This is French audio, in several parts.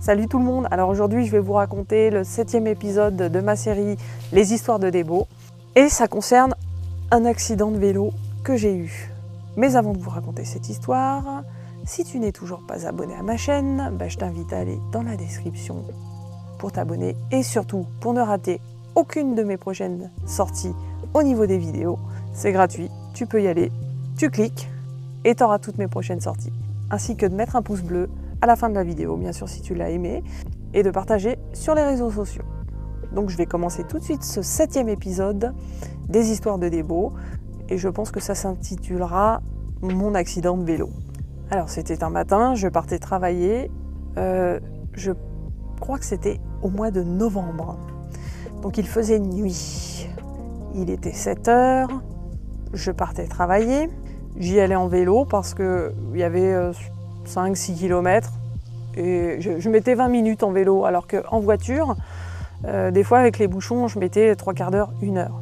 Salut tout le monde, alors aujourd'hui je vais vous raconter le 7e épisode de ma série Les histoires de Débo et ça concerne un accident de vélo que j'ai eu. Mais avant de vous raconter cette histoire, si tu n'es toujours pas abonné à ma chaîne, je t'invite à aller dans la description pour t'abonner et surtout pour ne rater aucune de mes prochaines sorties au niveau des vidéos. C'est gratuit, tu peux y aller, tu cliques et tu auras toutes mes prochaines sorties. Ainsi que de mettre un pouce bleu à la fin de la vidéo, bien sûr si tu l'as aimé, et de partager sur les réseaux sociaux. Donc je vais commencer tout de suite ce 7e épisode des histoires de Débo, et je pense que ça s'intitulera Mon accident de vélo. Alors c'était un matin, je partais travailler, je crois que c'était au mois de novembre, donc il faisait nuit, il était 7h, je partais travailler, j'y allais en vélo parce qu'il y avait 5-6 km et je mettais 20 minutes en vélo alors qu'en voiture, des fois avec les bouchons, je mettais 3/4 d'heure, 1 heure.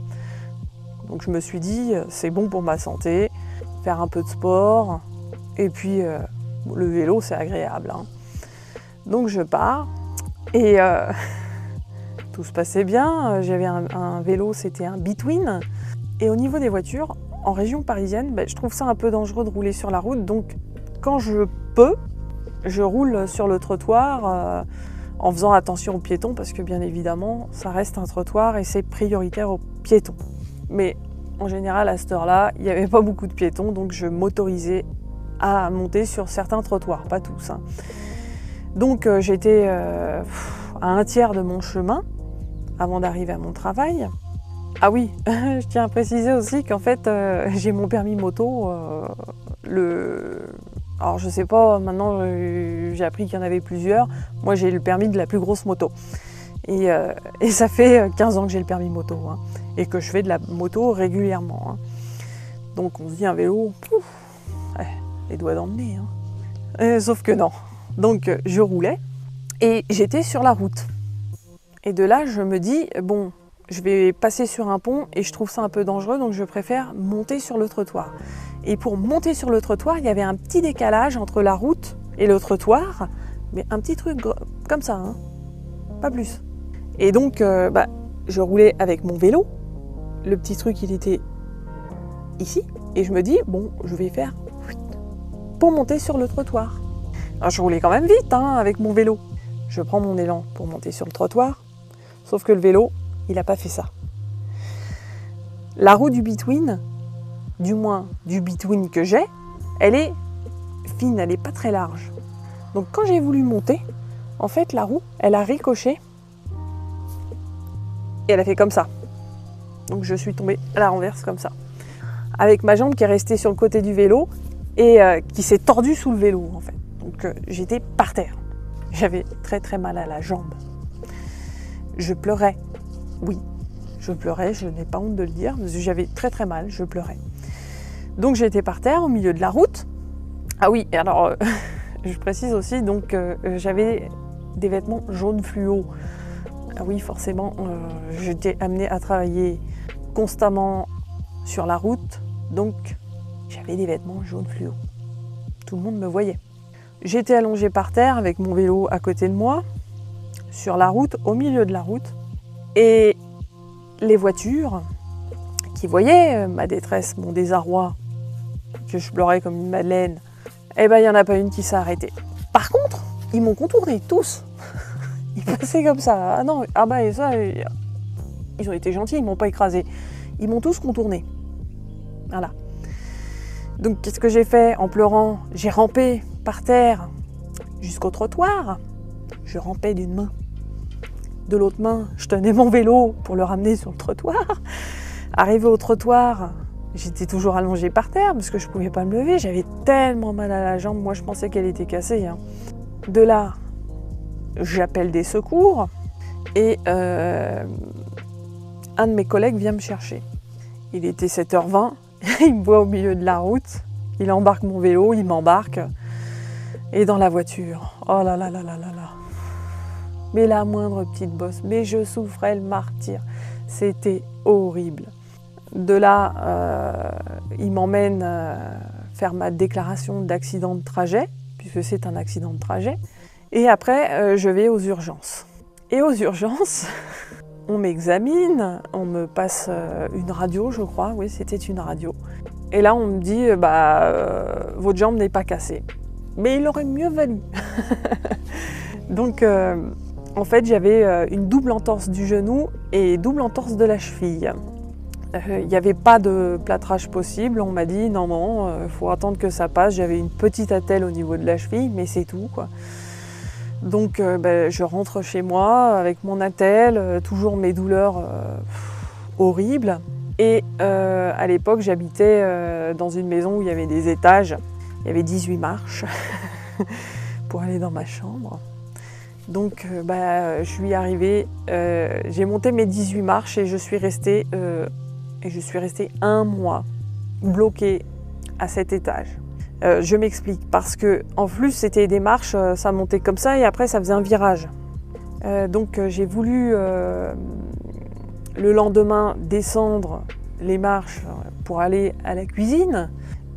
Donc je me suis dit, c'est bon pour ma santé, faire un peu de sport et puis le vélo c'est agréable. Hein. Donc je pars et tout se passait bien, j'avais un vélo, c'était un Between et au niveau des voitures, en région parisienne, je trouve ça un peu dangereux de rouler sur la route, donc quand je peux, je roule sur le trottoir en faisant attention aux piétons parce que bien évidemment, ça reste un trottoir et c'est prioritaire aux piétons. Mais en général, à cette heure-là, il n'y avait pas beaucoup de piétons, donc je m'autorisais à monter sur certains trottoirs, pas tous. Hein. Donc j'étais à 1/3 de mon chemin avant d'arriver à mon travail. Ah oui, je tiens à préciser aussi qu'en fait, j'ai mon permis moto. Alors je sais pas, maintenant j'ai appris qu'il y en avait plusieurs. Moi j'ai le permis de la plus grosse moto. Et ça fait 15 ans que j'ai le permis moto. Hein, et que je fais de la moto régulièrement. Hein. Donc on se dit un vélo, les doigts dans le nez. Hein. Sauf que non. Donc je roulais et j'étais sur la route. Et de là je me dis, bon, je vais passer sur un pont et je trouve ça un peu dangereux, donc je préfère monter sur le trottoir. Et pour monter sur le trottoir, il y avait un petit décalage entre la route et le trottoir, mais un petit truc comme ça, hein, pas plus. Et donc, je roulais avec mon vélo, le petit truc il était ici, et je me dis, bon, je vais faire pour monter sur le trottoir. Alors je roulais quand même vite hein, avec mon vélo. Je prends mon élan pour monter sur le trottoir, sauf que le vélo, il n'a pas fait ça. La roue du Between, du moins du Between que j'ai, elle est fine, elle n'est pas très large. Donc quand j'ai voulu monter, en fait la roue, elle a ricoché et elle a fait comme ça. Donc je suis tombée à la renverse comme ça. Avec ma jambe qui est restée sur le côté du vélo et qui s'est tordue sous le vélo en fait. Donc j'étais par terre. J'avais très très mal à la jambe. Je pleurais. Oui, je pleurais, je n'ai pas honte de le dire, parce que j'avais très très mal, je pleurais. Donc j'étais par terre au milieu de la route. Ah oui, alors je précise aussi, donc j'avais des vêtements jaunes fluo. Ah oui, forcément, j'étais amenée à travailler constamment sur la route, donc j'avais des vêtements jaunes fluo. Tout le monde me voyait. J'étais allongée par terre avec mon vélo à côté de moi, sur la route, au milieu de la route. Et les voitures qui voyaient ma détresse, mon désarroi, que je pleurais comme une madeleine, il n'y en a pas une qui s'est arrêtée. Par contre, ils m'ont contourné tous. Ils passaient comme ça. Ah non, et ça, ils ont été gentils, ils ne m'ont pas écrasé. Ils m'ont tous contourné. Voilà. Donc qu'est-ce que j'ai fait en pleurant? J'ai rampé par terre jusqu'au trottoir. Je rampais d'une main. De l'autre main, je tenais mon vélo pour le ramener sur le trottoir. Arrivé au trottoir, j'étais toujours allongée par terre parce que je ne pouvais pas me lever. J'avais tellement mal à la jambe, moi je pensais qu'elle était cassée. Hein. De là, j'appelle des secours et un de mes collègues vient me chercher. Il était 7h20, il me voit au milieu de la route, il embarque mon vélo, il m'embarque et dans la voiture. Oh là là là là là là. Mais la moindre petite bosse, mais je souffrais le martyre, c'était horrible. De là, il m'emmène faire ma déclaration d'accident de trajet, puisque c'est un accident de trajet, Et après, je vais aux urgences. Et aux urgences, on m'examine, on me passe une radio, je crois. Oui, c'était une radio. Et là, on me dit, votre jambe n'est pas cassée. Mais il aurait mieux valu. Donc, en fait, j'avais une double entorse du genou et double entorse de la cheville. Il n'y avait pas de plâtrage possible. On m'a dit, non, faut attendre que ça passe. J'avais une petite attelle au niveau de la cheville, mais c'est tout, quoi. Donc, je rentre chez moi avec mon attelle, toujours mes douleurs horribles. Et à l'époque, j'habitais dans une maison où il y avait des étages. Il y avait 18 marches pour aller dans ma chambre. Donc, je suis arrivée, j'ai monté mes 18 marches et je suis restée 1 mois bloquée à cet étage. Je m'explique, parce que en plus c'était des marches, ça montait comme ça et après ça faisait un virage. Donc j'ai voulu le lendemain descendre les marches pour aller à la cuisine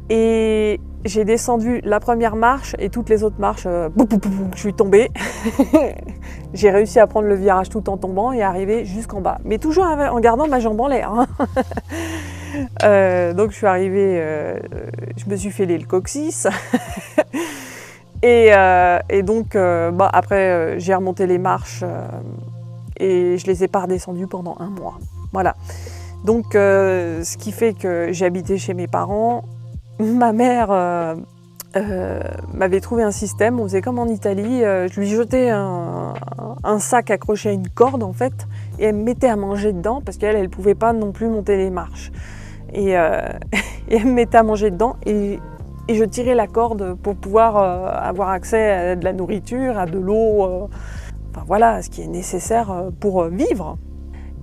et j'ai descendu la première marche et toutes les autres marches, je suis tombée. J'ai réussi à prendre le virage tout en tombant et arriver jusqu'en bas, mais toujours en gardant ma jambe en l'air. Hein. Donc je suis arrivée, je me suis fêlé le coccyx. et donc après j'ai remonté les marches et je les ai pas redescendues pendant 1 mois. Voilà. Donc ce qui fait que j'ai habité chez mes parents. Ma mère m'avait trouvé un système, on faisait comme en Italie, je lui jetais un sac accroché à une corde en fait, et elle me mettait à manger dedans parce qu'elle ne pouvait pas non plus monter les marches. Et elle me mettait à manger dedans et je tirais la corde pour pouvoir avoir accès à de la nourriture, à de l'eau, enfin voilà, ce qui est nécessaire pour vivre.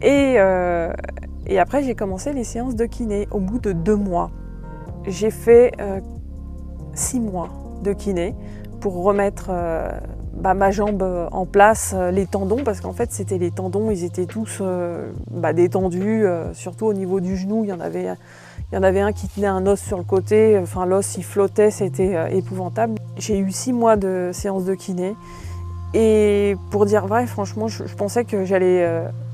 Et après j'ai commencé les séances de kiné au bout de 2 mois. J'ai fait 6 mois de kiné pour remettre ma jambe en place, les tendons, parce qu'en fait c'était les tendons, ils étaient tous détendus, surtout au niveau du genou, il y en avait un qui tenait un os sur le côté, enfin l'os il flottait, c'était épouvantable. J'ai eu 6 mois de séances de kiné et pour dire vrai, franchement je pensais que j'allais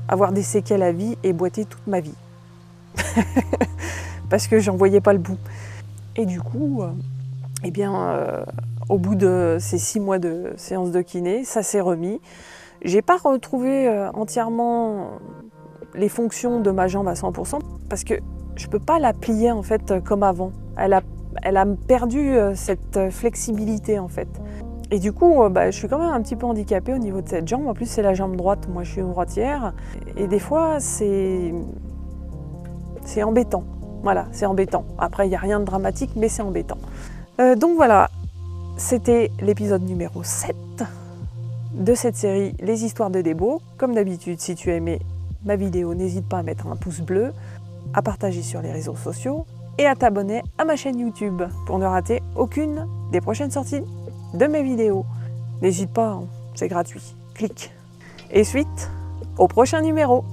avoir des séquelles à vie et boiter toute ma vie. Parce que j'en voyais pas le bout. Et du coup, au bout de ces 6 mois de séance de kiné, ça s'est remis. J'ai pas retrouvé entièrement les fonctions de ma jambe à 100% parce que je peux pas la plier en fait comme avant. Elle a perdu cette flexibilité en fait. Et du coup, je suis quand même un petit peu handicapée au niveau de cette jambe. En plus, c'est la jambe droite. Moi, je suis une droitière. Et des fois, c'est embêtant. Voilà, c'est embêtant. Après, il n'y a rien de dramatique, mais c'est embêtant. Donc voilà, c'était l'épisode numéro 7 de cette série Les Histoires de Débo. Comme d'habitude, si tu as aimé ma vidéo, n'hésite pas à mettre un pouce bleu, à partager sur les réseaux sociaux et à t'abonner à ma chaîne YouTube pour ne rater aucune des prochaines sorties de mes vidéos. N'hésite pas, hein, c'est gratuit. Clique. Et suite au prochain numéro.